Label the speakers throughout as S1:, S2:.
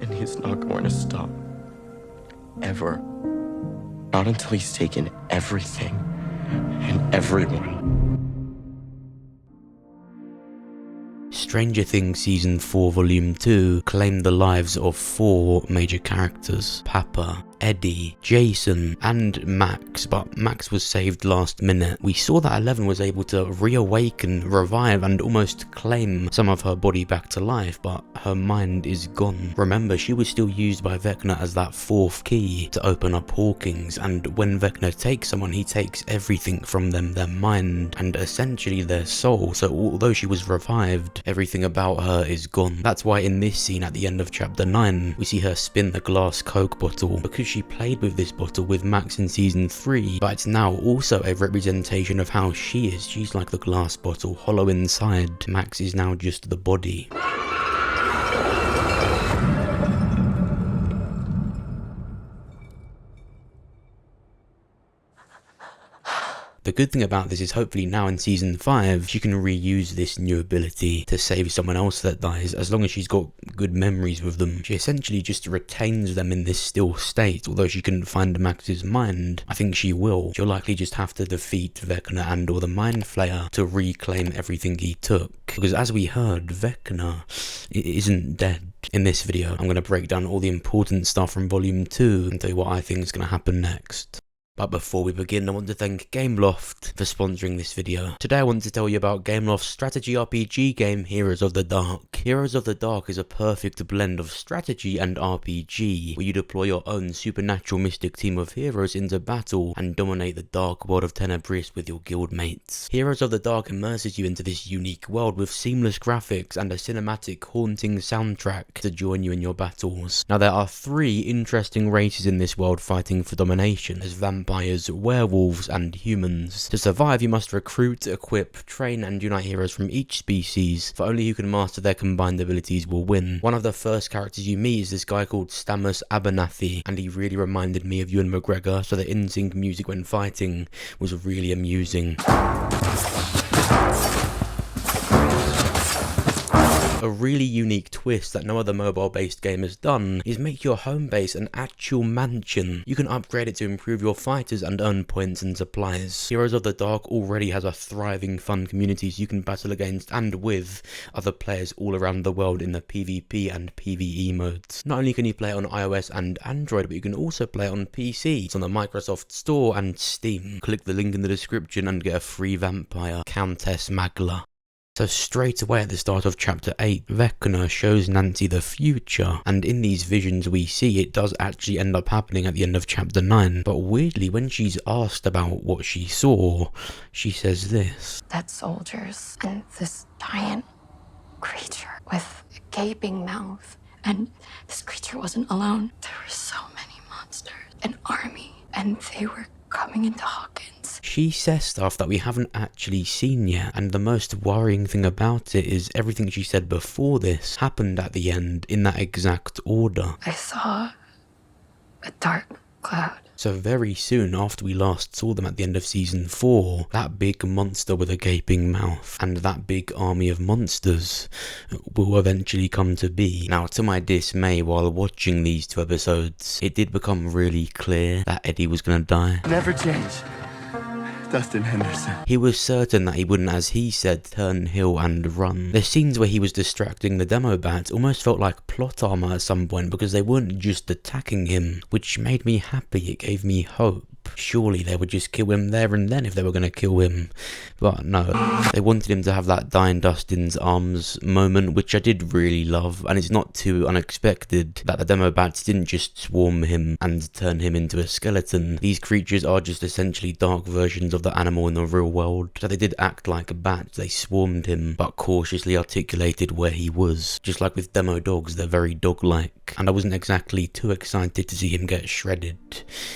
S1: and he's not going to stop. Ever. Not until he's taken everything and everyone.
S2: Stranger Things Season 4 Volume 2 claimed the lives of 4 major characters: Papa, Eddie, Jason, and Max, but Max was saved last minute. We saw that 11 was able to reawaken, revive, and almost claim some of her body back to life, but her mind is gone. Remember, she was still used by Vecna as that 4th key to open up Hawkins, and when Vecna takes someone, he takes everything from them, their mind, and essentially their soul. So although she was revived, everything about her is gone. That's why in this scene at the end of chapter 9, we see her spin the glass Coke bottle, because she played with this bottle with Max in season 3, but it's now also a representation of how she is. She's like the glass bottle, hollow inside. Max is now just the body. The good thing about this is hopefully now in season 5, she can reuse this new ability to save someone else that dies, as long as she's got good memories with them. She essentially just retains them in this still state. Although she couldn't find Max's mind, I think she will. She'll likely just have to defeat Vecna and or the Mind Flayer to reclaim everything he took. Because as we heard, Vecna isn't dead. In this video, I'm going to break down all the important stuff from Volume 2 and tell you what I think is going to happen next. But before we begin, I want to thank Gameloft for sponsoring this video. Today I want to tell you about Gameloft's strategy RPG game, Heroes of the Dark. Heroes of the Dark is a perfect blend of strategy and RPG, where you deploy your own supernatural mystic team of heroes into battle and dominate the dark world of Tenebris with your guildmates. Heroes of the Dark immerses you into this unique world with seamless graphics and a cinematic, haunting soundtrack to join you in your battles. Now there are 3 interesting races in this world fighting for domination. There's vampires, werewolves, and humans. To survive, you must recruit, equip, train, and unite heroes from each species, for only who can master their combined abilities will win. One of the first characters you meet is this guy called Stammus Abernathy, and he really reminded me of Ewan McGregor, so the in-sync music when fighting was really amusing. A really unique twist that no other mobile-based game has done is make your home base an actual mansion. You can upgrade it to improve your fighters and earn points and supplies. Heroes of the Dark already has a thriving fun community so you can battle against and with other players all around the world in the PvP and PvE modes. Not only can you play it on iOS and Android, but you can also play it on PC. It's on the Microsoft Store and Steam. Click the link in the description and get a free vampire, Countess Magla. So straight away at the start of chapter 8, Vecna shows Nancy the future, and in these visions we see it does actually end up happening at the end of chapter 9, but weirdly when she's asked about what she saw, she says this.
S3: Dead soldiers and this giant creature with a gaping mouth, and this creature wasn't alone. There were so many monsters, an army, and they were coming into Hawkins.
S2: She says stuff that we haven't actually seen yet, and the most worrying thing about it is everything she said before this happened at the end in that exact order.
S3: I saw a dark cloud.
S2: So very soon after we last saw them at the end of season 4, that big monster with a gaping mouth and that big army of monsters will eventually come to be. Now to my dismay while watching these 2 episodes, it did become really clear that Eddie was gonna die.
S1: Never change. Dustin Henderson.
S2: He was certain that he wouldn't, as he said, turn heel and run. The scenes where he was distracting the demobats almost felt like plot armor at some point because they weren't just attacking him, which made me happy. It gave me hope. Surely they would just kill him there and then if they were going to kill him. But no, they wanted him to have that die in Dustin's arms moment, which I did really love, and it's not too unexpected that the demobats didn't just swarm him and turn him into a skeleton. These creatures are just essentially dark versions of the animal in the real world, so they did act like bats. They swarmed him, but cautiously articulated where he was. Just like with demo dogs, they're very dog-like, and I wasn't exactly too excited to see him get shredded.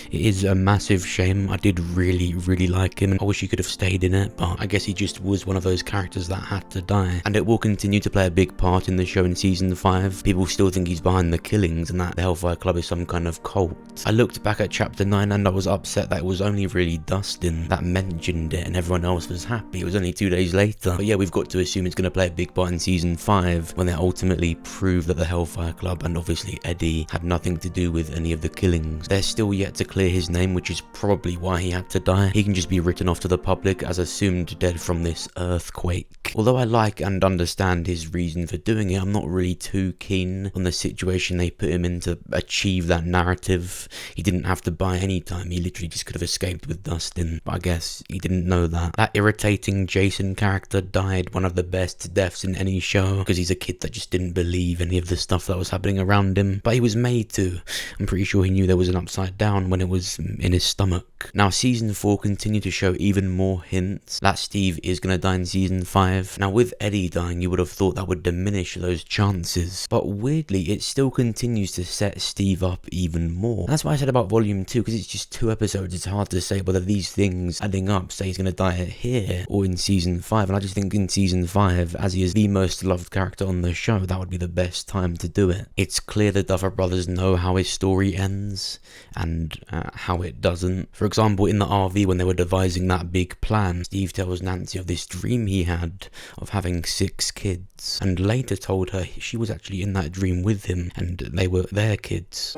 S2: It is a massive massive shame. I did really like him, and I wish he could have stayed in it, but I guess he just was one of those characters that had to die. And it will continue to play a big part in the show in season 5. People still think he's behind the killings and that the Hellfire Club is some kind of cult. I looked back at chapter 9 and I was upset that it was only really Dustin that mentioned it and everyone else was happy. It was only 2 days later. But yeah, we've got to assume it's going to play a big part in season 5 when they ultimately prove that the Hellfire Club and obviously Eddie had nothing to do with any of the killings. They're still yet to clear his name, which is probably why he had to die. He can just be written off to the public as assumed dead from this earthquake. Although I like and understand his reason for doing it, I'm not really too keen on the situation they put him in to achieve that narrative. He didn't have to buy any time, he literally just could have escaped with Dustin, but I guess he didn't know that. That irritating Jason character died one of the best deaths in any show, because he's a kid that just didn't believe any of the stuff that was happening around him, but he was made to. I'm pretty sure he knew there was an upside down when it was in his stomach. Now season 4 continued to show even more hints that Steve is going to die in season 5. Now with Eddie dying, you would have thought that would diminish those chances, but weirdly it still continues to set Steve up even more. And that's what I said about volume 2, because it's just 2 episodes. It's hard to say whether these things adding up say he's going to die here or in season 5, and I just think in season 5, as he is the most loved character on the show, that would be the best time to do it. It's clear the Duffer Brothers know how his story ends and how it doesn't. For example, in the RV when they were devising that big plan, Steve tells Nancy of this dream he had of having 6 kids, and later told her she was actually in that dream with him and they were their kids.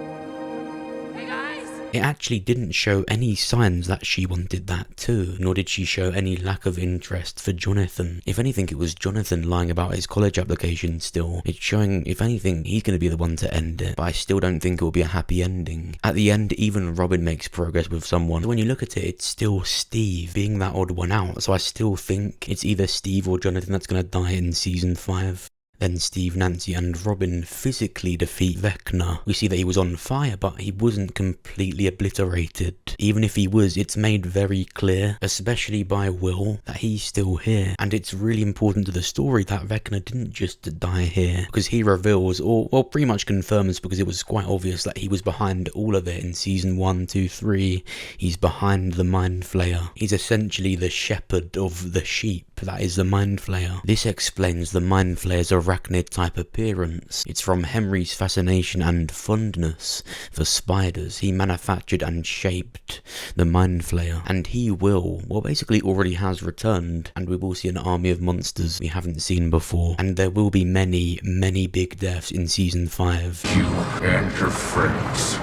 S2: It actually didn't show any signs that she wanted that too, nor did she show any lack of interest for Jonathan. If anything, it was Jonathan lying about his college application still. It's showing, if anything, he's going to be the one to end it, but I still don't think it will be a happy ending. At the end, even Robin makes progress with someone. When you look at it, it's still Steve being that odd one out, so I still think it's either Steve or Jonathan that's going to die in season 5. Then Steve, Nancy and Robin physically defeat Vecna. We see that he was on fire, but he wasn't completely obliterated. Even if he was, it's made very clear, especially by Will, that he's still here. And it's really important to the story that Vecna didn't just die here, because he reveals, or well, pretty much confirms, because it was quite obvious that he was behind all of it in season 1, 2, 3. He's behind the Mind Flayer. He's essentially the shepherd of the sheep. That is the Mind Flayer. This explains the Mind Flayer's arachnid type appearance. It's from Henry's fascination and fondness for spiders. He manufactured and shaped the Mind Flayer, and he will, well basically already has returned, and we will see an army of monsters we haven't seen before, and there will be many big deaths in season 5.
S4: You and your friends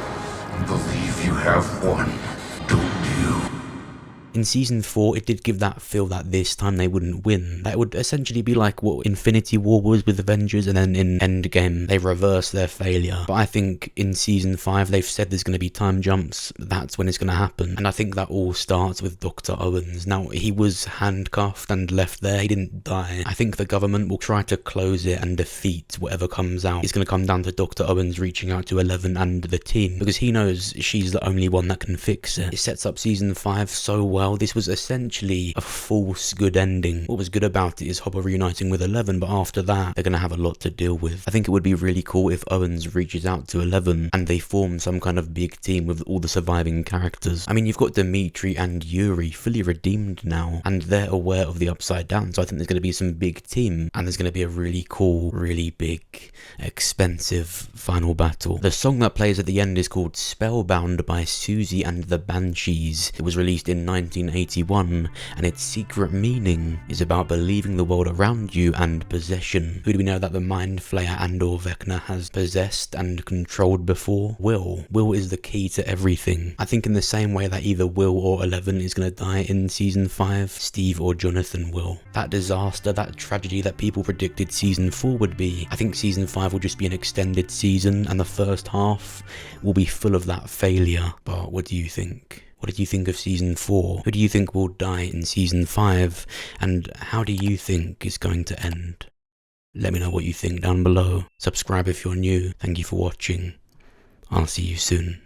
S4: believe you have won, don't you?
S2: In season 4, it did give that feel that this time they wouldn't win. That would essentially be like what Infinity War was with Avengers, and then in Endgame, they reverse their failure. But I think in season 5, they've said there's going to be time jumps. That's when it's going to happen. And I think that all starts with Dr. Owens. Now, he was handcuffed and left there. He didn't die. I think the government will try to close it and defeat whatever comes out. It's going to come down to Dr. Owens reaching out to 11 and the team, because he knows she's the only one that can fix it. It sets up season 5 so well. This was essentially a false good ending. What was good about it is Hopper reuniting with 11, but after that, they're going to have a lot to deal with. I think it would be really cool if Owens reaches out to 11 and they form some kind of big team with all the surviving characters. I mean, you've got Dimitri and Yuri fully redeemed now, and they're aware of the Upside Down, so I think there's going to be some big team, and there's going to be a really cool, really big, expensive final battle. The song that plays at the end is called Spellbound by Susie and the Banshees. It was released in 1981, and its secret meaning is about believing the world around you and possession. Who do we know that the Mind Flayer and or Vecna has possessed and controlled before? Will. Will is the key to everything. I think in the same way that either Will or 11 is going to die in season 5, Steve or Jonathan will. That disaster, that tragedy that people predicted season 4 would be, I think season 5 will just be an extended season, and the first half will be full of that failure. But what do you think? What did you think of season 4? Who do you think will die in season 5? And how do you think it's going to end? Let me know what you think down below. Subscribe if you're new. Thank you for watching. I'll see you soon.